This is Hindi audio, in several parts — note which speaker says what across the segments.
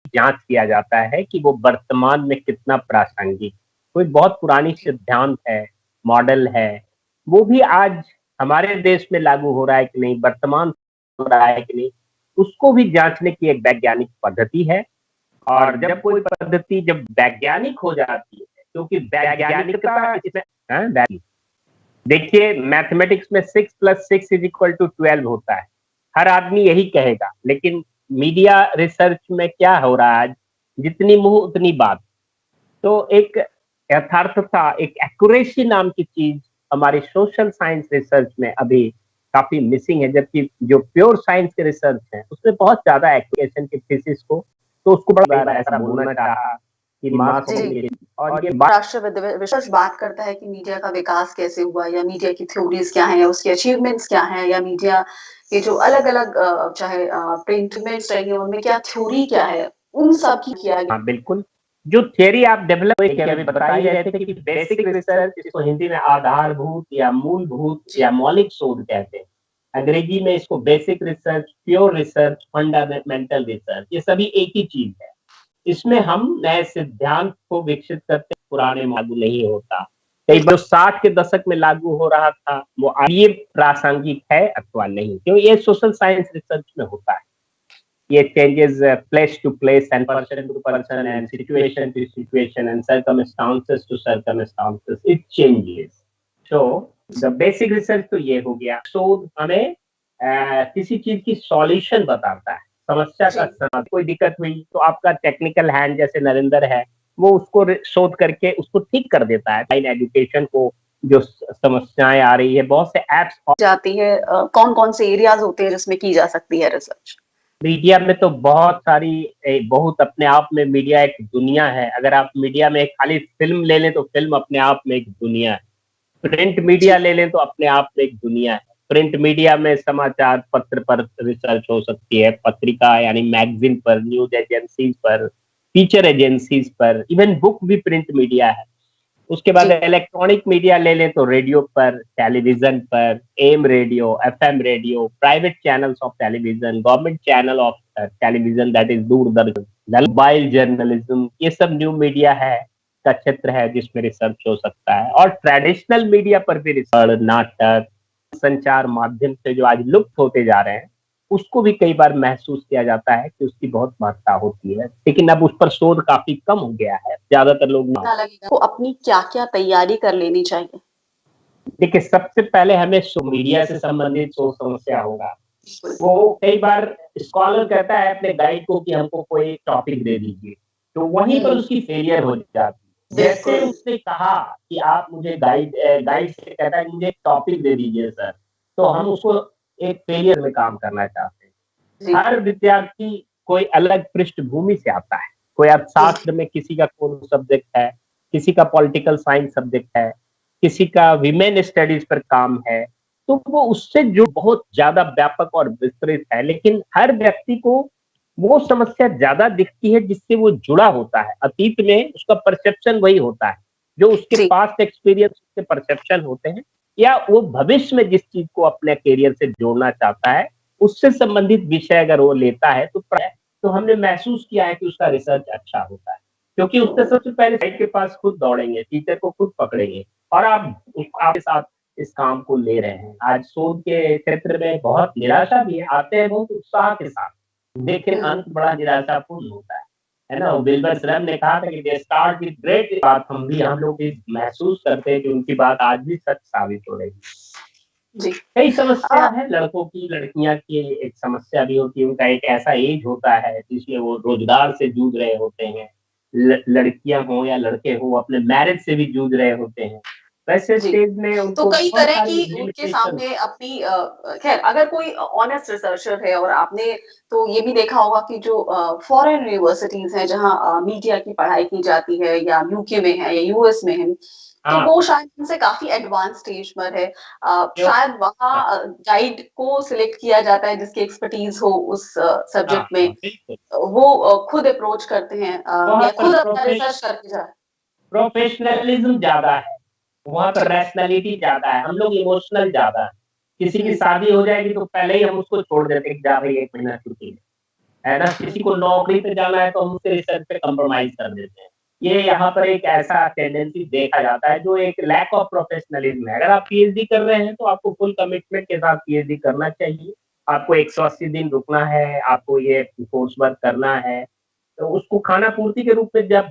Speaker 1: जांच किया जाता है कि वो वर्तमान में कितना प्रासंगिक, कोई बहुत पुरानी सिद्धांत है, मॉडल है, वो भी आज हमारे देश में लागू हो रहा है कि नहीं, वर्तमान हो रहा है कि नहीं, उसको भी जांचने की एक वैज्ञानिक पद्धति है। और जब कोई पद्धति जब वैज्ञानिक हो जाती है, क्योंकि वैज्ञानिकता इसमें देखिए मैथमेटिक्स में 6 + 6 = 12 होता है, हर आदमी यही कहेगा, लेकिन मीडिया रिसर्च में क्या हो रहा है आज, जितनी मुंह उतनी बात। तो एक यथार्थता, एक एक्यूरेसी नाम की चीज हमारी सोशल साइंस रिसर्च में अभी काफी मिसिंग है, जबकि जो प्योर साइंस के रिसर्च है उसमें बहुत ज्यादा एक्यूरेशन की थीसिस को, तो उसको बड़ा ऐसा बोलना चाहा कि मास कम्युनिकेशन और ये
Speaker 2: राष्ट्रविद विशेष बात करता है कि मीडिया का विकास कैसे हुआ, या मीडिया की थ्योरीज क्या है, या उसकी अचीवमेंट्स क्या है, या मीडिया के जो अलग अलग चाहे प्रिंट इमेज रही है उनमें क्या थ्योरी क्या है, उन सब की किया गया।
Speaker 1: हाँ बिल्कुल, जो थियरी आप डेवलप अभी बता ही रहे थे कि बेसिक रिसर्च, इसको हिंदी में आधारभूत या मूलभूत या मौलिक शोध कहते हैं, अंग्रेजी में इसको basic research, pure research, fundamental research, ये सभी एक ही चीज है। इसमें हम नए सिद्धांत को विकसित करते, पुराने लागू नहीं होता। कई बार 60 के दशक में लागू हो रहा था वो ये प्रासंगिक है अथवा नहीं, क्योंकि ये सोशल साइंस रिसर्च में होता है। ये changes place to place and person to person and situation to situation and circumstances to circumstances, it changes. So the basic research तो ये हो गया। शोध हमें किसी चीज की सॉल्यूशन बताता है, समस्या का समाधान। कोई दिक्कत हुई तो आपका टेक्निकल हैंड जैसे नरेंद्र है, वो उसको शोध करके उसको ठीक कर देता है। एजुकेशन को जो समस्याएं आ रही है, बहुत से एप्स
Speaker 2: जाती है, कौन कौन से एरियाज होते हैं जिसमें की जा सकती है रिसर्च?
Speaker 1: मीडिया में तो बहुत सारी बहुत अपने आप में मीडिया एक दुनिया है। अगर आप मीडिया में खाली फिल्म ले लें तो फिल्म अपने आप में एक दुनिया है। प्रिंट मीडिया ले लें तो अपने आप में एक दुनिया है। प्रिंट मीडिया में समाचार पत्र पर रिसर्च हो सकती है, पत्रिका यानी मैगजीन पर, न्यूज एजेंसीज पर, फीचर एजेंसीज पर, इवन बुक भी प्रिंट मीडिया है। उसके बाद इलेक्ट्रॉनिक मीडिया ले लें तो रेडियो पर, टेलीविजन पर, AM radio, FM radio, private channels of television, government channel of television that is Doordarshan, mobile journalism, ये सब न्यू मीडिया है का क्षेत्र है जिसमें रिसर्च हो सकता है। और ट्रेडिशनल मीडिया पर भी रिसर्च, नाटक, संचार माध्यम से जो आज लुप्त होते जा रहे हैं, उसको भी कई बार महसूस किया जाता है कि उसकी बहुत महत्ता होती है, लेकिन अब उस पर शोध काफी कम हो गया है। ज्यादातर लोग
Speaker 2: को अपनी क्या क्या तैयारी कर लेनी चाहिए?
Speaker 1: देखिए, सबसे पहले हमें मीडिया से संबंधित जो समस्या होगा, वो कई बार स्कॉलर कहता है अपने गाइड को कि हमको कोई टॉपिक दे दीजिए, तो वहीं पर उसकी फेलियर हो जाती है। जैसे उसने कहा कि आप मुझे गाइड से कहता है कि मुझे एक टॉपिक दे दीजिए सर, तो हम उसको एक फेलियर में काम करना चाहते हैं। हर विद्यार्थी कोई अलग पृष्ठभूमि से आता है। कोई अर्थशास्त्र में किसी का कौन सब्जेक्ट है, किसी का पॉलिटिकल साइंस सब्जेक्ट है, किसी का विमेन स्टडीज पर काम है, तो वो उससे जो बहुत ज्यादा व्यापक और विस्तृत है, लेकिन हर व्यक्ति को वो समस्या ज्यादा दिखती है जिससे वो जुड़ा होता है। अतीत में उसका परसेप्शन वही होता है, जो उसके पास्ट एक्सपीरियंस, उसके परसेप्शन होते हैं, या वो भविष्य में जिस चीज को अपने करियर से जोड़ना चाहता है, उससे संबंधित विषय अगर वो लेता है तो हमने महसूस किया है कि उसका रिसर्च अच्छा होता है, क्योंकि उससे सबसे पहले साइड के पास खुद दौड़ेंगे, टीचर को खुद पकड़ेंगे और आप आपके साथ इस काम को ले रहे हैं। आज शोध के क्षेत्र में बहुत निराशा भी है, आते हैं बहुत उत्साह के साथ, लेकिन अंत बड़ा निराशापूर्ण होता है ना? विल्बर श्रम ने कहा था कि दे स्टार्ट विद ग्रेट, बात हम लोग महसूस करते हैं कि उनकी बात आज भी सच साबित हो रही है।
Speaker 2: जी।
Speaker 1: कई समस्या है लड़कों की, लड़कियां की एक समस्या भी होती है। उनका एक ऐसा एज होता है जिसमें वो रोजगार से जूझ रहे होते हैं, लड़कियां हो या लड़के हो अपने मैरिज से भी जूझ रहे होते हैं। वैसे स्टेज में उनको
Speaker 2: तो कई तरह की उनके सामने अपनी खैर अगर कोई ऑनेस्ट रिसर्चर है, और आपने तो ये भी देखा होगा कि जो फॉरेन यूनिवर्सिटीज हैं जहाँ मीडिया की पढ़ाई की जाती है, या यूके में है या यूएस में है, तो वो शायद उनसे काफी एडवांस स्टेज पर है। शायद वहाँ गाइड को सिलेक्ट किया जाता है जिसकी एक्सपर्टीज हो उस सब्जेक्ट में, वो खुद अप्रोच करते हैं या खुद अपना रिसर्च करके जाए।
Speaker 1: प्रोफेशनलिज्म ज्यादा है वहाँ पर, रैशनैलिटी ज्यादा है, हम लोग इमोशनल ज्यादा है। किसी की शादी हो जाएगी तो पहले ही हम उसको छोड़ देते हैं, जा भाई 1 महीना छुट्टी, है ना? किसी को नौकरी पे जाना है तो हम उसके रिसर्च पे कंप्रोमाइज़ कर देते हैं। ये यहाँ पर एक ऐसा टेंडेंसी देखा जाता है जो एक लैक ऑफ प्रोफेशनलिज्म है। अगर आप पीएचडी कर रहे हैं तो आपको फुल कमिटमेंट के साथ पीएचडी करना चाहिए। आपको 180 दिन रुकना है, आपको ये कोर्स वर्क करना है, तो उसको खाना-पूर्ति के रूप में जब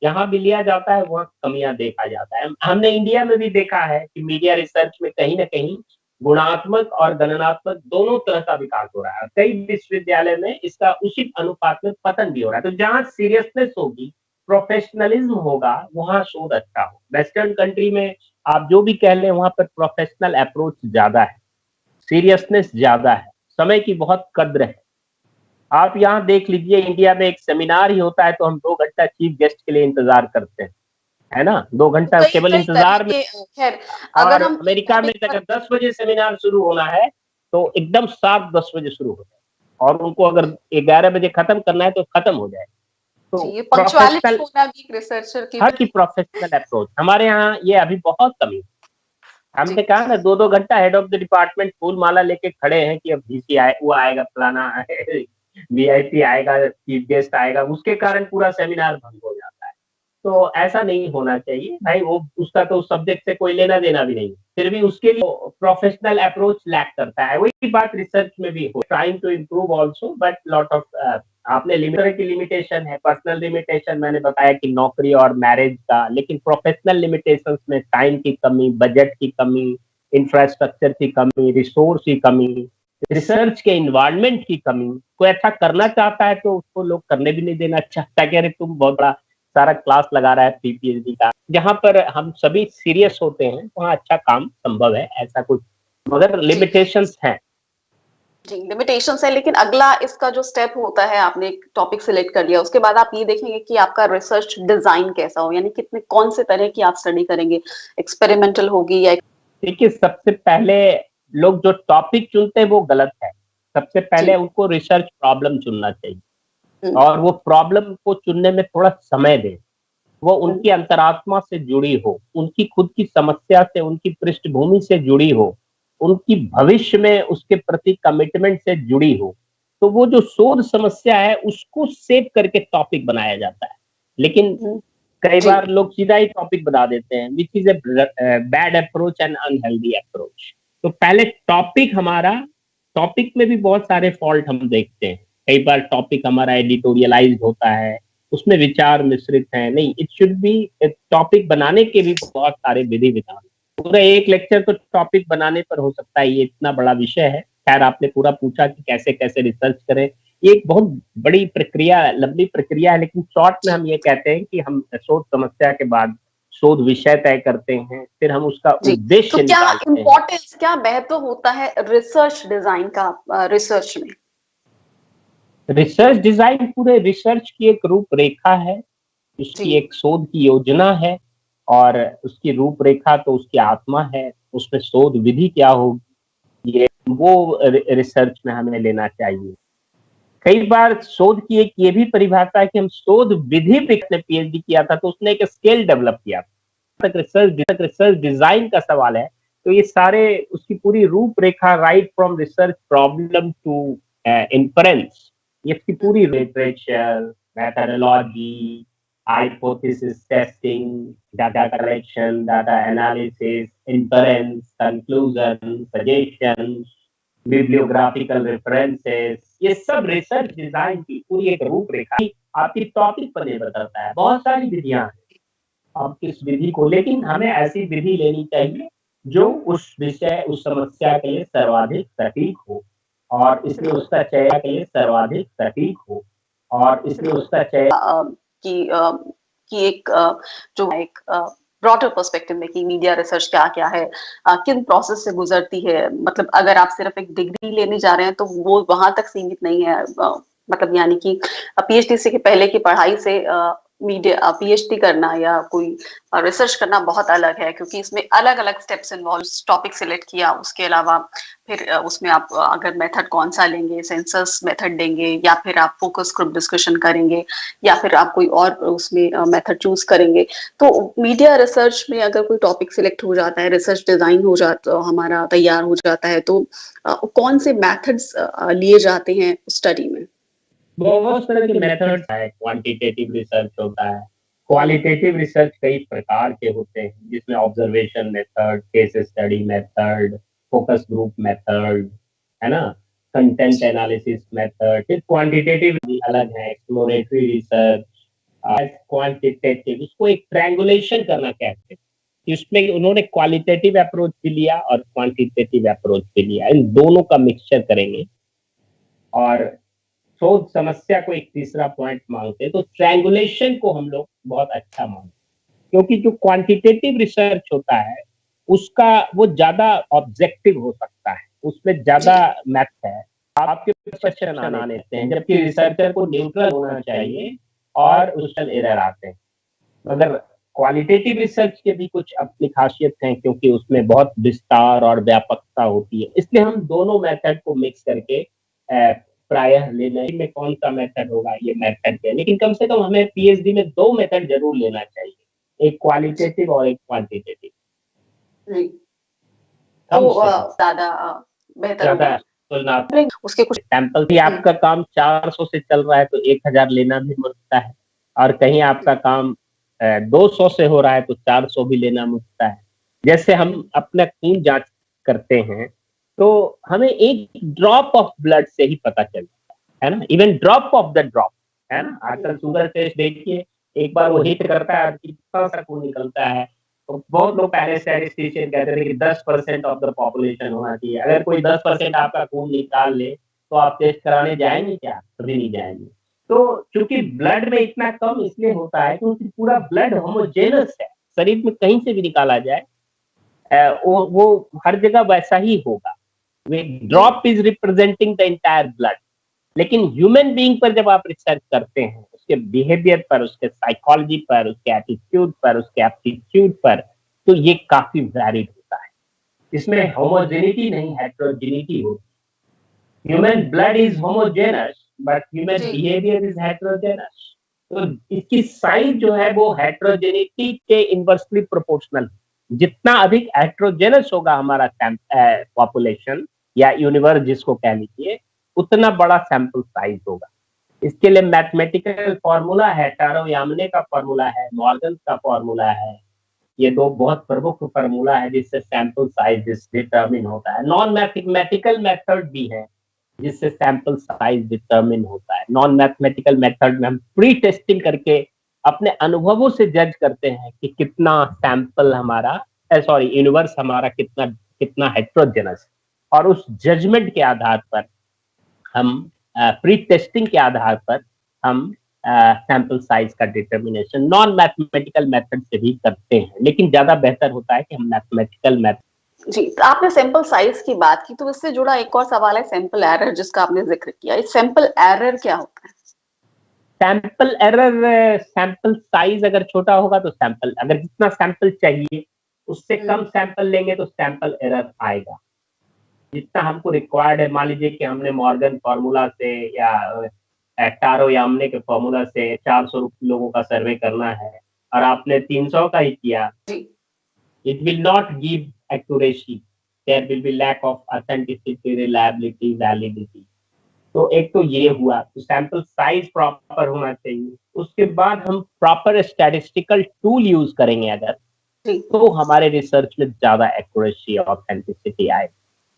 Speaker 1: जहाँ भी लिया जाता है वहाँ कमियाँ देखा जाता है। हमने इंडिया में भी देखा है कि मीडिया रिसर्च में कहीं न कहीं गुणात्मक और गणनात्मक दोनों तरह का विकास हो रहा है। कई विश्वविद्यालय में इसका उचित अनुपात में पतन भी हो रहा है। तो जहाँ सीरियसनेस होगी, प्रोफेशनलिज्म होगा, वहाँ शोध अच्छा हो। वेस्टर्न कंट्री में आप जो भी कह लें वहाँ पर प्रोफेशनल अप्रोच ज़्यादा है, सीरियसनेस ज़्यादा है, समय की बहुत कद्र है। आप यहाँ देख लीजिए इंडिया में एक सेमिनार ही होता है तो हम 2 घंटा चीफ गेस्ट के लिए इंतज़ार करते हैं, है ना? 2 घंटा
Speaker 2: कई
Speaker 1: केवल
Speaker 2: कई
Speaker 1: इंतज़ार में।
Speaker 2: तरीके खैर
Speaker 1: और
Speaker 2: अगर हम इस
Speaker 1: अमेरिका में
Speaker 2: टॉपिक पर
Speaker 1: अगर 10 बजे सेमिनार शुरू होना है, तो एकदम शार्प 10 बजे शुरू हो जाए और उनको अगर 11 बजे खत्म करना है तो खत्म हो जाए।
Speaker 2: जी,
Speaker 1: तो
Speaker 2: ये पंक्चुअलिटी
Speaker 1: प्रोफेशनल
Speaker 2: होना भी एक रिसर्चर की
Speaker 1: हर की प्रोफेशनल अप्रोच हमारे यहाँ ये अभी बहुत कमी है।
Speaker 2: जी
Speaker 1: हमने कहा ना 2-2 घंटा हेड ऑफ द डिपार्टमेंट फूल माला लेके खड़े हैं कि अब वीसी आए वो आएगा फलाना है, वीआईपी आएगा, चीफ गेस्ट आएगा, उसके कारण पूरा सेमिनार भंग हो जाता है। तो ऐसा नहीं होना चाहिए भाई, वो उसका तो उस सब्जेक्ट से कोई लेना देना भी नहीं, फिर भी उसके लिए प्रोफेशनल अप्रोच लैक करता है। वही बात रिसर्च में भी हो, trying to improve also but lot of आपने लिमिटर की लिमिटेशन है, पर्सनल लिमिटेशन मैंने बताया कि नौकरी और मैरिज का, लेकिन प्रोफेशनल लिमिटेशंस में टाइम की कमी, बजट की कमी, इंफ्रास्ट्रक्चर की कमी, रिसोर्स की कमी, रिसर्च के एनवायरनमेंट की कमी। कोई अच्छा करना चाहता है तो उसको लोग करने भी नहीं देना चाहता, कह रहे तुम बहुत बड़ा सारा क्लास लगा रहा है पीपीएचडी का। जहाँ पर हम सभी सीरियस होते हैं वहाँ अच्छा काम संभव है, ऐसा कुछ मगर
Speaker 2: जी
Speaker 1: लिमिटेशंस हैं।
Speaker 2: जी लिमिटेशंस है, लेकिन अगला इसका जो स्टेप होता है, आपने एक टॉपिक सिलेक्ट कर लिया, उसके बाद आप ये देखेंगे कि आपका रिसर्च डिजाइन कैसा हो, यानी कितने कौन से तरह की आप स्टडी करेंगे, एक्सपेरिमेंटल होगी या
Speaker 1: देखिए सबसे पहले लोग जो टॉपिक चुनते हैं वो गलत है। सबसे
Speaker 2: जी
Speaker 1: पहले उनको रिसर्च प्रॉब्लम चुनना चाहिए
Speaker 2: हम्म,
Speaker 1: और वो प्रॉब्लम को चुनने में थोड़ा समय दें। वो
Speaker 2: हम्म,
Speaker 1: उनकी अंतरात्मा से जुड़ी हो, उनकी खुद की समस्या से, उनकी पृष्ठभूमि से जुड़ी हो, उनकी भविष्य में उसके प्रति कमिटमेंट से जुड़ी हो। तो वो जो शोध समस्या है उसको सेव करके टॉपिक बनाया जाता है। लेकिन
Speaker 2: हम्म,
Speaker 1: कई
Speaker 2: जी
Speaker 1: बार लोग सीधा ही टॉपिक बना देते हैं which is a bad approach and unhealthy approach. तो पहले टॉपिक हमारा, टॉपिक में भी बहुत सारे फॉल्ट हम देखते हैं। कई बार टॉपिक हमारा एडिटोरियलाइज़्ड होता है, उसमें विचार मिश्रित हैं। नहीं, इट शुड बी टॉपिक बनाने के भी बहुत सारे विधि-विधान। पूरा एक लेक्चर तो टॉपिक बनाने पर हो सकता है, ये इतना बड़ा विषय है। खैर आपने पूरा पूछा कि कैसे-कैसे रिसर्च करें। ये एक बहुत बड़ी प्रक्रिया, लंबी प्रक्रिया है, लेकिन शॉर्ट में हम ये कहते हैं कि हम शोध समस्या के बाद शोध विषय तय करते हैं, फिर हम उसका
Speaker 2: जी तो
Speaker 1: उद्देश्य
Speaker 2: क्या
Speaker 1: निकालते हैं।
Speaker 2: इम्पोर्टेंस, क्या महत्व होता है रिसर्च डिजाइन का रिसर्च में?
Speaker 1: रिसर्च डिजाइन पूरे रिसर्च की एक रूपरेखा है,
Speaker 2: जी
Speaker 1: उसकी एक शोध की योजना है और उसकी रूपरेखा तो उसकी आत्मा है, उसमें शोध विधि क्या होगी, ये वो रिसर्च में हमें लेना चाहिए। कई बार शोध की एक ये भी परिभाषा है कि हम शोध विधि पे ने पीएचडी किया था तो उसने एक स्केल डेवलप किया। तक रिसर्च डिजाइन का सवाल है तो ये सारे उसकी पूरी रूपरेखा right from research problem to inference, ये इसकी पूरी literature, methodology, hypothesis testing, data collection, data analysis, inference, conclusion, suggestion, bibliographical references, ये सब रिसर्च डिजाइन की पूरी एक रूपरेखा आपकी टॉपिक पर निर्भर करता है। बहुत सारी विधियां हैं, आप किस विधि को, लेकिन हमें ऐसी विधि लेनी चाहिए जो उस विषय, उस समस्या के लिए सर्वाधिक सटीक हो और इसमें
Speaker 2: बिल्कुल
Speaker 1: उसका चयन के लिए सर्वाधिक सटीक हो और इसमें
Speaker 2: बिल्कुल
Speaker 1: उसका चयन
Speaker 2: कि एक जो एक ब्रॉडर पर्सपेक्टिव में कि मीडिया रिसर्च क्या क्या है, किन प्रोसेस से गुजरती है, मतलब अगर आप सिर्फ एक डिग्री लेने जा रहे हैं तो वो वहां तक सीमित नहीं है, मतलब यानी कि पीएचडी से के पहले की पढ़ाई से मीडिया पीएचडी करना या कोई रिसर्च करना बहुत अलग है, क्योंकि इसमें अलग अलग स्टेप्स इन्वॉल्व, टॉपिक सिलेक्ट किया, उसके अलावा फिर उसमें आप अगर मेथड कौन सा लेंगे, सेंसस मेथड लेंगे या फिर आप फोकस ग्रुप डिस्कशन करेंगे या फिर आप कोई और उसमें मेथड चूज करेंगे। तो मीडिया रिसर्च में अगर कोई टॉपिक सिलेक्ट हो जाता है, रिसर्च डिजाइन हो जाता, हमारा तैयार हो जाता है, तो कौन से मेथड्स लिए जाते हैं स्टडी में?
Speaker 1: बहुत तरह के मेथड्स हैं, क्वांटिटेटिव रिसर्च होता है, क्वालिटेटिव रिसर्च कई प्रकार के होते हैं जिसमें observation method, case study method, focus group method, है ना, कंटेंट एनालिसिस मेथड। फिर क्वांटिटेटिव अलग है, एक्सप्लोरेटरी रिसर्च, क्वांटिटेटिव, इसको एक ट्रायंगुलेशन करना कहते हैं कि उसमें उन्होंने क्वालिटेटिव अप्रोच भी लिया और क्वांटिटेटिव अप्रोच भी लिया, इन दोनों का मिक्सचर करेंगे और शोध समस्या को एक तीसरा पॉइंट मानते हैं। तो ट्रायंगुलेशन को हम लोग बहुत अच्छा मानते हैं क्योंकि जो क्वांटिटेटिव रिसर्च होता है उसका वो ज्यादा ऑब्जेक्टिव हो सकता है, उसमें ज्यादा मैथ है, आपके क्वेश्चन आने हैं, जबकि रिसर्चर को न्यूट्रल होना चाहिए और उसमें एरर आते हैं। मगर क्वालिटेटिव रिसर्च के भी कुछ अपनी खासियत हैं क्योंकि उसमें बहुत विस्तार और व्यापकता होती है, इसलिए हम दोनों मेथड को मिक्स करके प्रायः लेना में कौन सा मेथड होगा ये मेथड है, लेकिन कम से कम हमें पीएचडी में 2 मेथड जरूर लेना चाहिए, एक क्वालिटेटिव और एक क्वांटिटेटिव।
Speaker 2: तो ज्यादा बेहतर होगा।
Speaker 1: तुलनात्मक उसके कुछ सैंपल भी आपका काम 400 से चल रहा है तो 1000 लेना भी मुश्किल है, और कहीं आपका काम 200 से हो रहा है तो 400 भी लेना मुश्किल है। जैसे हम अपना खून जांच करते हैं तो हमें एक ड्रॉप ऑफ ब्लड से ही पता चलता है ना, even drop of the drop, है ना। आजकल शुगर टेस्ट देखिए, एक बार वो हिट करता है कितना सा खून निकलता है, तो बहुत लोग पहले स्टैटिस्टिशियन कहते थे कि 10% ऑफ द पॉपुलेशन होना चाहिए, अगर कोई 10% आपका खून निकाल ले तो आप टेस्ट कराने जाएंगे क्या? कभी नहीं जाएंगे। तो चूंकि ब्लड में इतना कम इसलिए होता है क्योंकि पूरा ब्लड होमोजेनस है, शरीर में कहीं से भी निकाला जाए वो हर जगह वैसा ही होगा। Drop is representing the entire blood, लेकिन ह्यूमन बीइंग पर जब आप रिसर्च करते हैं, उसके बिहेवियर पर, उसके साइकोलॉजी पर, उसके एटीट्यूड पर, उसके एप्टीट्यूड पर, तो ये काफी वैरिड होता है। इसमें होमोजेनिटी नहीं, हेटेरोजेनिटी होती है। Human blood is homogeneous but human behaviour is heterogeneous. तो इसकी साइज जो है वो हेटेरोजेनिटी के इनवर्सली प्रोपोर्शनल। जितना अधिक हेटेरोजेनस होगा हमारा पॉपुलेशन या यूनिवर्स जिसको कह लीजिए, उतना बड़ा सैंपल साइज होगा। इसके लिए मैथमेटिकल फॉर्मूला है, टारो यामने का फॉर्मूला है, मॉर्गन का फॉर्मूला है, ये दो बहुत प्रमुख फॉर्मूला है जिससे सैंपल साइज डिटरमिन होता है। नॉन मैथमेटिकल मेथड भी है जिससे सैंपल साइज डिटरमिन होता है। नॉन मैथमेटिकल मेथड में हम प्री टेस्टिंग करके अपने अनुभवों से जज करते हैं कि कितना सैंपल हमारा यूनिवर्स हमारा कितना कितना हेटेरोजेनस, और उस जजमेंट के आधार पर हम प्री टेस्टिंग के आधार पर हम सैंपल साइज का डिटर्मिनेशन नॉन मैथमेटिकल मेथड से भी करते हैं, लेकिन ज्यादा बेहतर होता है कि हम मैथमेटिकल मेथड।
Speaker 2: जी, तो आपने सैंपल साइज की बात की, तो इससे जुड़ा एक और सवाल है सैंपल एरर जिसका आपने जिक्र किया। इस सैंपल एरर क्या होता है?
Speaker 1: सैंपल एरर, सैंपल साइज अगर छोटा होगा तो सैंपल, अगर जितना सैंपल चाहिए उससे कम सैंपल लेंगे तो सैंपल एरर आएगा। जितना हमको रिक्वायर्ड है, मान लीजिए कि हमने मॉर्गन फॉर्मूला से या टारो यामने के फॉर्मूला से 400 लोगों का सर्वे करना है और आपने 300 का ही किया, it will not give accuracy, there will be lack of authenticity, reliability, validity। तो एक तो ये हुआ, तो सैंपल साइज प्रॉपर होना चाहिए। उसके बाद हम प्रॉपर स्टैटिस्टिकल टूल यूज करेंगे अगर, तो हमारे रिसर्च में ज्यादा एक्यूरेसी ऑथेंटिसिटी आए,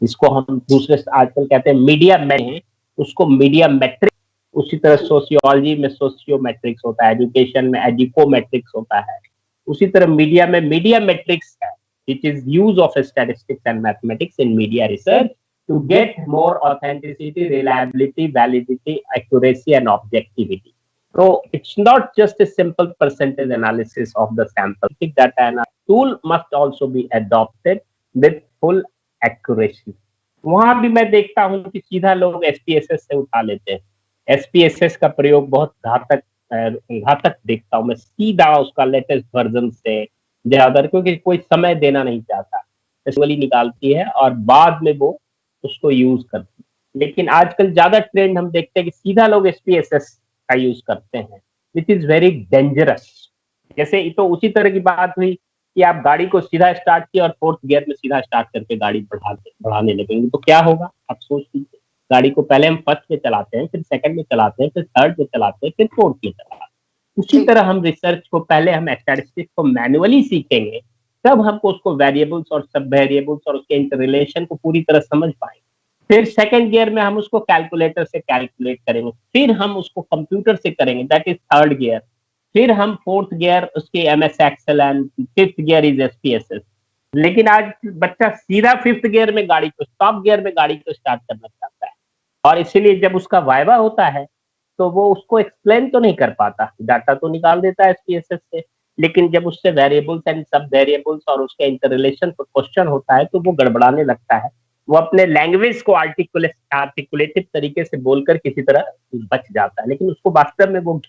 Speaker 1: जिसको हम दूसरे आजकल कहते हैं मीडिया में, उसको मीडिया मेट्रिक। उसी तरह सोशियोलॉजी में सोशियोमेट्रिक्स होता है, एजुकेशन में एडिकोमेट्रिक्स होता है, उसी तरह मीडिया में मीडिया मेट्रिक्स है, which is use of statistics and mathematics in media research to get more authenticity, reliability, validity, accuracy, and objectivity. So it's not just a simple percentage analysis of the sample. Data and tool must also be adopted with full accuracy. वहां भी मैं देखता हूं कि सीधा लोग एसपीएसएस से उठा लेते हैं। एसपीएसएस का प्रयोग बहुत घातक देखता हूं मैं, सीधा उसका लेटेस्ट वर्जन से ज्यादा, क्योंकि कोई समय देना नहीं चाहता, निकालती है और बाद में वो उसको यूज करती है। लेकिन आजकल ज्यादा ट्रेंड हम देखते हैं कि सीधा लोग एसपीएसएस का यूज करते हैं, विच इज वेरी डेंजरस। जैसे तो उसी तरह की बात हुई कि आप गाड़ी को सीधा स्टार्ट किया और 4th गियर में सीधा स्टार्ट करके गाड़ी बढ़ाने लगेंगे तो क्या होगा, आप सोच लीजिए। गाड़ी को पहले हम फर्स्ट में चलाते हैं, फिर सेकंड में चलाते हैं, फिर थर्ड में चलाते हैं, फिर फोर्थ में चलाते हैं। उसी तरह हम रिसर्च को पहले हम स्टैटिस्टिक्स को मैनुअली सीखेंगे, तब हमको उसको वेरिएबल्स और सब वेरिएबल्स और उसके इंटर रिलेशन को पूरी तरह समझ पाएंगे। फिर सेकंड गियर में हम उसको कैलकुलेटर से कैलकुलेट करेंगे, फिर हम उसको कंप्यूटर से करेंगे, दैट इज थर्ड गियर। फिर हम फोर्थ गियर उसके MS Excel and fifth gear is SPSS. लेकिन आज बच्चा सीधा फिफ्थ गियर में गाड़ी को, टॉप गियर में गाड़ी को स्टार्ट करना चाहता है, और इसीलिए जब उसका वाइवा होता है तो वो उसको एक्सप्लेन तो नहीं कर पाता, डाटा तो निकाल देता है एसपीएसएस से, लेकिन जब उससे वेरिएबल्स एंड सब वेरिएबल्स और उसके इंटर रिलेशन पर क्वेश्चन होता है तो वो गड़बड़ाने लगता है। वो अपने लैंग्वेज को आर्टिकुलेटिव तरीके से बोलकर किसी तरह बच जाता है, लेकिन उसको वास्तव में वो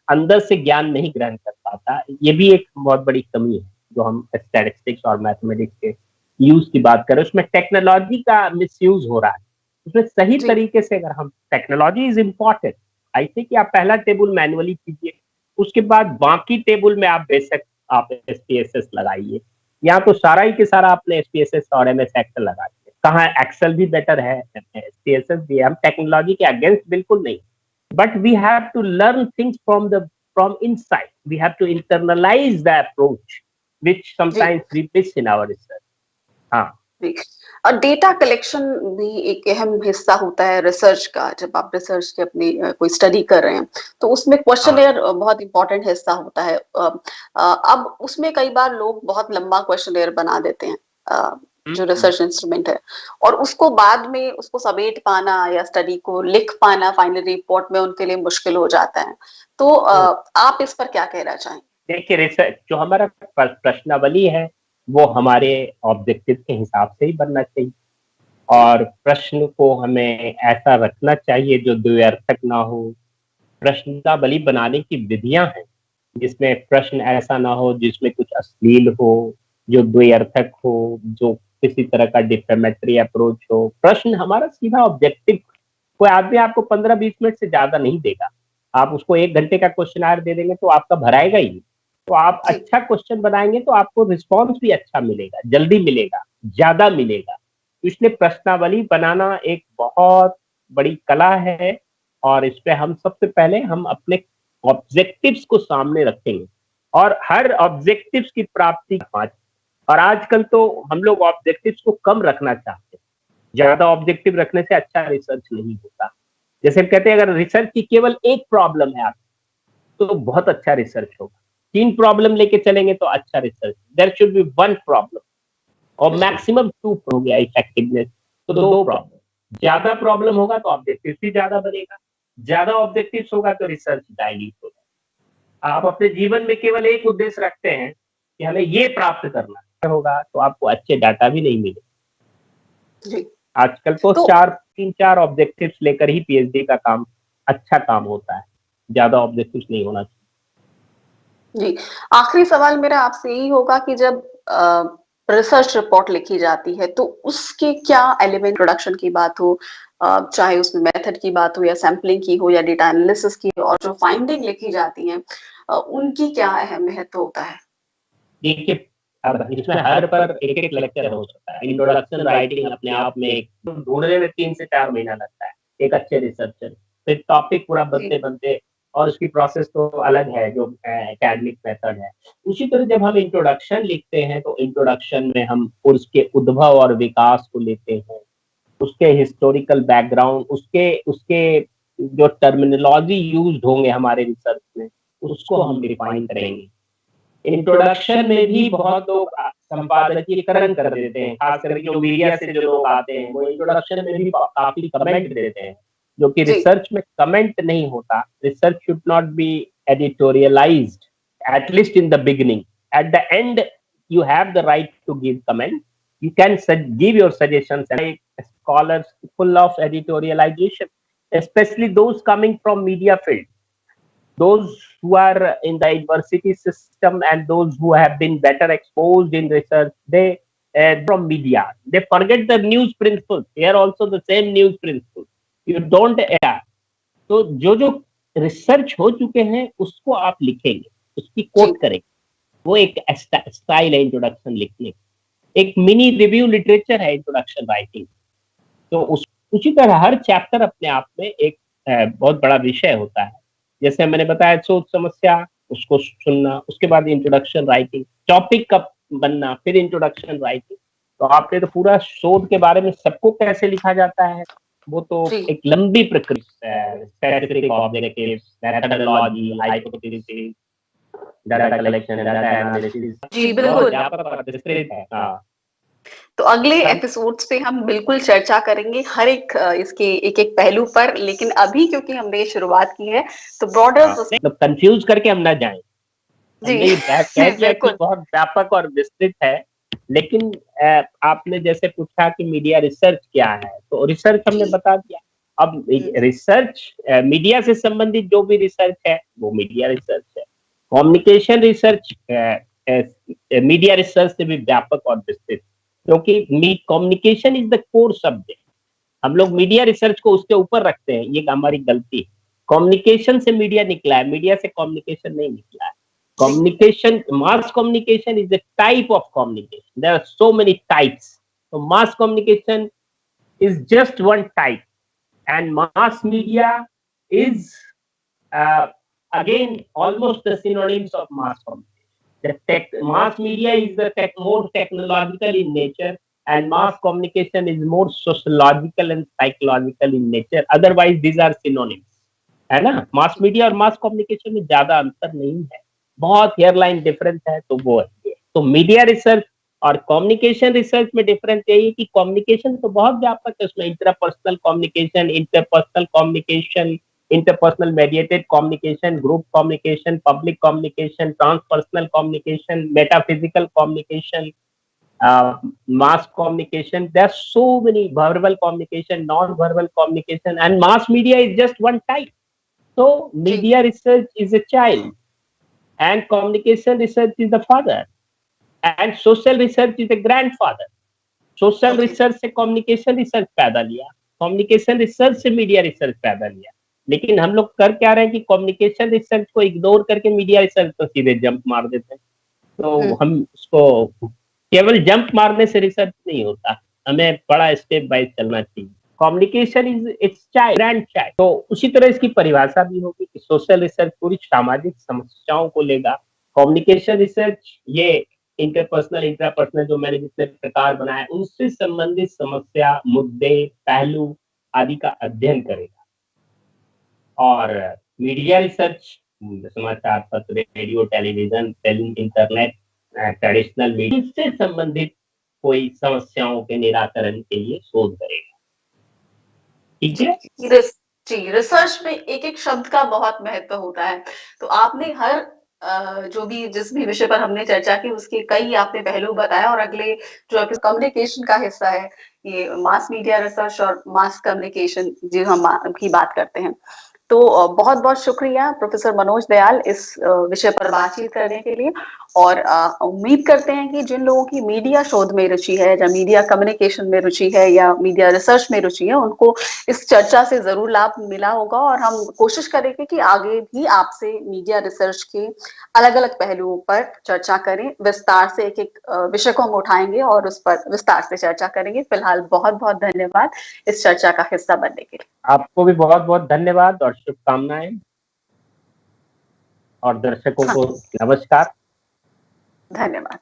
Speaker 1: अंदर से ज्ञान नहीं ग्रहण कर पाता। ये भी एक बहुत बड़ी कमी है जो हम स्टैटिस्टिक्स और मैथमेटिक्स के यूज की बात करें, उसमें टेक्नोलॉजी का मिसयूज हो रहा है। उसमें सही
Speaker 2: जी
Speaker 1: तरीके से अगर हम, टेक्नोलॉजी इज इम्पोर्टेंट, ऐसे कि आप पहला टेबल मैनुअली कीजिए, उसके बाद बाकी टेबल में आप बेशक आप एसपीएसएस लगाइए। यहाँ तो सारा ही के सारा आपने एसपीएसएस और एमएस एक्सेल लगा दिया, कहाँ एक्सेल भी बेटर है, एसपीएसएस भी है। हम टेक्नोलॉजी के अगेंस्ट बिल्कुल नहीं, but we have to learn things from inside. We have to internalize the approach, which
Speaker 2: ji
Speaker 1: sometimes we miss in our research. हाँ,
Speaker 2: जी। और डेटा कलेक्शन भी एक अहम हिस्सा होता है रिसर्च का। जब आप रिसर्च की अपनी कोई स्टडी कर रहे हैं तो उसमें
Speaker 1: हाँ,
Speaker 2: क्वेश्चनेयर बहुत इंपॉर्टेंट हिस्सा होता है। अब उसमें कई बार लोग बहुत लंबा क्वेश्चनेयर बना देते हैं, जो
Speaker 1: हम्म,
Speaker 2: रिसर्च इंस्ट्रूमेंट है, और उसको बाद में उसको समेट पाना या स्टडी को लिख पाना फाइनल रिपोर्ट में उनके लिए मुश्किल हो जाता है। तो
Speaker 1: हम्म।
Speaker 2: आप इस पर क्या कहना चाहेंगे?
Speaker 1: देखिए, रिसर्च जो हमारा प्रश्नावली है वो हमारे ऑब्जेक्टिव के हिसाब से ही बनना चाहिए,
Speaker 2: जी
Speaker 1: और प्रश्न को हमें ऐसा रखना चाहिए जो द्व्यर्थक ना हो। प्रश्नावली बनाने की विधियां हैं जिसमें प्रश्न ऐसा ना हो जिसमें कुछ अश्लील हो, जो द्व्यर्थक हो, जो किसी तरह का डिफेमेटरी अप्रोच हो। प्रश्न हमारा सीधा ऑब्जेक्टिव, कोई आदमी आपको 15-20 मिनट से ज्यादा नहीं देगा। आप उसको 1 घंटे का क्वेश्चन आंसर दे देंगे तो आपका भराएगा ही। तो आप
Speaker 2: जी
Speaker 1: अच्छा क्वेश्चन बनाएंगे तो आपको रिस्पॉन्स भी अच्छा मिलेगा, जल्दी मिलेगा, ज्यादा मिलेगा। तो इसलिए प्रश्नावली बनाना एक बहुत बड़ी कला है, और इस पे हम सबसे पहले हम अपने ऑब्जेक्टिव्स को सामने रखेंगे, और हर ऑब्जेक्टिव्स की प्राप्ति 5। और आजकल तो हम लोग ऑब्जेक्टिव्स को कम रखना चाहते हैं, ज्यादा ऑब्जेक्टिव रखने से अच्छा रिसर्च नहीं होता। जैसे हम कहते हैं अगर रिसर्च की केवल एक प्रॉब्लम है आप, तो बहुत अच्छा रिसर्च होगा। 3 प्रॉब्लम लेके चलेंगे तो अच्छा research, there should be 1 problem, और मैक्सिमम 2 हो गया इफेक्टिवनेस, तो 2 प्रॉब्लम। ज्यादा प्रॉब्लम होगा तो ऑब्जेक्टिव भी ज्यादा बनेगा, ज्यादा ऑब्जेक्टिव्स होगा तो रिसर्च डायल्यूट होगा। आप अपने जीवन में केवल एक उद्देश्य रखते हैं कि हमें ये प्राप्त करना होगा, तो आपको अच्छे डाटा भी नहीं मिले।
Speaker 2: जी।
Speaker 1: आजकल तो
Speaker 2: तो
Speaker 1: 3-4 ऑब्जेक्टिव्स लेकर ही पीएचडी का काम अच्छा काम होता है, ज्यादा ऑब्जेक्टिव्स नहीं होना चाहिए।
Speaker 2: जी, आखिरी सवाल मेरा आपसे यही होगा कि जब रिसर्च रिपोर्ट लिखी जाती है तो उसके क्या एलिमेंट, प्रोडक्शन की बात हो, चाहे उसमें मेथड की बात हो या सैंपलिंग की हो या डेटा एनालिसिस की, और जो फाइंडिंग लिखी जाती है उनकी क्या अहम महत्व होता है?
Speaker 1: देखिए, अब इसमें हर पर एक-एक लेक्चर हो सकता है। इंट्रोडक्शन राइटिंग अपने आप में एक ढूँढने में 3 से 4 महीना लगता है, एक अच्छे रिसर्चर। फिर टॉपिक पूरा
Speaker 2: जी
Speaker 1: बनते-बनते, और उसकी प्रोसेस तो अलग है जो एकेडमिक मेथड है। उसी तरह जब हम इंट्रोडक्शन लिखते हैं तो इंट्रोडक्शन में हम उसके उद्भव और विकास को लेते हैं, उसके हिस्टोरिकल बैकग्राउंड, उसके उसके जो टर्मिनोलॉजी यूज़्ड होंगे हमारे रिसर्च में, उसको हम डिफाइन करेंगे। इंट्रोडक्शन में भी बहुत लोग संपादकीयकरण कर देते हैं, खास करके जो मीडिया से जो लोग आते हैं, वो इंट्रोडक्शन में भी काफ़ी कमेंट देते हैं, जो कि
Speaker 2: जी
Speaker 1: रिसर्च में कमेंट नहीं होता। Research should not be editorialized, at least in the beginning. At the end, you have the right to give comment. You can give your suggestions, and scholars full of editorialization, especially those coming from media field, those who are in the university system and those who have been better exposed in research, they from media, they forget the news principles. Here also the same news principles, you don't adapt. तो जो जो रिसर्च हो चुके हैं उसको आप लिखेंगे, उसकी
Speaker 2: जी
Speaker 1: कोट करेंगे, वो एक स्टाइल है इंट्रोडक्शन लिखने, एक मिनी रिव्यू लिटरेचर है इंट्रोडक्शन राइटिंग। तो उस उसी तरह हर चैप्टर अपने आप में एक बहुत बड़ा विषय होता है। जैसे मैंने बताया सोच समस्या, उसको सुनना, उसके बाद इंट्रोडक्शन राइटिंग, टॉपिक का बनना, फिर इंट्रोडक्शन राइटिंग। तो आपने तो पूरा शोध के बारे में सबको कैसे लिखा जाता है, वो तो
Speaker 2: जी
Speaker 1: एक लंबी प्रक्रिया है। Specific objectives, methodology, hypothesis, data collection, data analysis,
Speaker 2: जी
Speaker 1: बहुत
Speaker 2: बिल्कुल।
Speaker 1: व्यापक और विस्तृत है। हाँ,
Speaker 2: तो अगले
Speaker 1: सब
Speaker 2: एपिसोड्स पे हम बिल्कुल चर्चा करेंगे हर एक इसके एक एक पहलू पर, लेकिन अभी क्योंकि हमने ये शुरुआत की है तो ब्रॉडर।
Speaker 1: हाँ, मतलब कंफ्यूज करके हम ना जाएँ।
Speaker 2: जी
Speaker 1: हमने ये कह दिया कि
Speaker 2: बिल्कुल।
Speaker 1: बहुत व्यापक और विस्तृत है, लेकिन आपने जैसे पूछा कि मीडिया रिसर्च क्या है, तो रिसर्च हमने
Speaker 2: जी
Speaker 1: बता दिया। अब
Speaker 2: हम्म,
Speaker 1: रिसर्च मीडिया से संबंधित जो भी रिसर्च है, वो मीडिया रिसर्च है। कम्युनिकेशन रिसर्च मीडिया रिसर्च से भी व्यापक और विस्तृत, क्योंकि communication is the core subject. हम लोग मीडिया रिसर्च को उसके ऊपर रखते हैं, ये हमारी गलती है। कम्युनिकेशन से मीडिया निकला है, मीडिया से कम्युनिकेशन नहीं निकला है।
Speaker 2: जी
Speaker 1: Communication, mass communication is a type of communication. There are so many types. So mass communication is just one type, and mass media is uh, again almost the synonyms of mass communication. Mass media is more technological in nature, and mass communication is more sociological and psychological in nature. Otherwise, these are synonyms. है ना? मास मीडिया और मास कम्युनिकेशन में ज्यादा अंतर नहीं है, बहुत हेयरलाइन डिफरेंस है, तो वो है। तो मीडिया रिसर्च और कम्युनिकेशन रिसर्च में डिफरेंस यही है कि कम्युनिकेशन तो बहुत व्यापक है, उसमें interpersonal communication, interpersonal mediated communication, group communication, public communication, transpersonal communication, metaphysical communication, mass communication. There are so many verbal communication, non-verbal communication, and mass media is just one type. So
Speaker 2: जी
Speaker 1: media research is a child, and communication research is the father, and social research is the grandfather. Social
Speaker 2: okay
Speaker 1: research से कम्युनिकेशन रिसर्च पैदा लिया, कम्युनिकेशन रिसर्च से मीडिया रिसर्च पैदा लिया। लेकिन हम लोग कर क्या रहे हैं कि कम्युनिकेशन रिसर्च को इग्नोर करके मीडिया रिसर्च पर सीधे जंप मार देते हैं। तो हम उसको केवल जंप मारने से रिसर्च नहीं होता, हमें बड़ा स्टेप बाय चलना चाहिए। Communication is it's child, grand child. तो उसी तरह इसकी परिभाषा भी होगी कि सोशल रिसर्च पूरी सामाजिक समस्याओं को लेगा, कम्युनिकेशन रिसर्च ये इंटरपर्सनल इंट्रापर्सनल जो मैंने जितने प्रकार बनाए उनसे संबंधित समस्या, मुद्दे, पहलू आदि का अध्ययन करेगा। और मीडिया रिसर्च समाचार पत्र, radio, television, film, internet, traditional media से संबंधित कोई समस्याओं के निराकरण के लिए शोध करेगा। ठीक है।
Speaker 2: जी रिस जी, रिसर्च में एक-एक शब्द का बहुत महत्व होता है। तो आपने हर जो भी जिस भी विषय पर हमने चर्चा की उसके कई आपने पहलू बताए, और अगले जो कम्युनिकेशन का हिस्सा है, ये मास मीडिया रिसर्च और मास कम्युनिकेशन जो हम की बात करते हैं। तो बहुत-बहुत शुक्रिया प्रोफेसर मनोज दयाल इस विषय पर बातचीत करने के लिए, और उम्मीद करते हैं कि जिन लोगों की मीडिया शोध में रुचि है या मीडिया कम्युनिकेशन में रुचि है या मीडिया रिसर्च में रुचि है, उनको इस चर्चा से ज़रूर लाभ मिला होगा, और हम कोशिश करेंगे कि आगे भी आपसे मीडिया रिसर्च के अलग-अलग पहलुओं पर चर्चा करें। विस्तार से एक-एक विषय को हम उठाएँगे और उस पर विस्तार से चर्चा करेंगे। फिलहाल बहुत-बहुत धन्यवाद इस चर्चा का हिस्सा बनने के लिए।
Speaker 1: आपको भी बहुत-बहुत धन्यवाद और शुभकामनाएँ, और दर्शकों
Speaker 2: हाँ,
Speaker 1: को नमस्कार।
Speaker 2: धन्यवाद।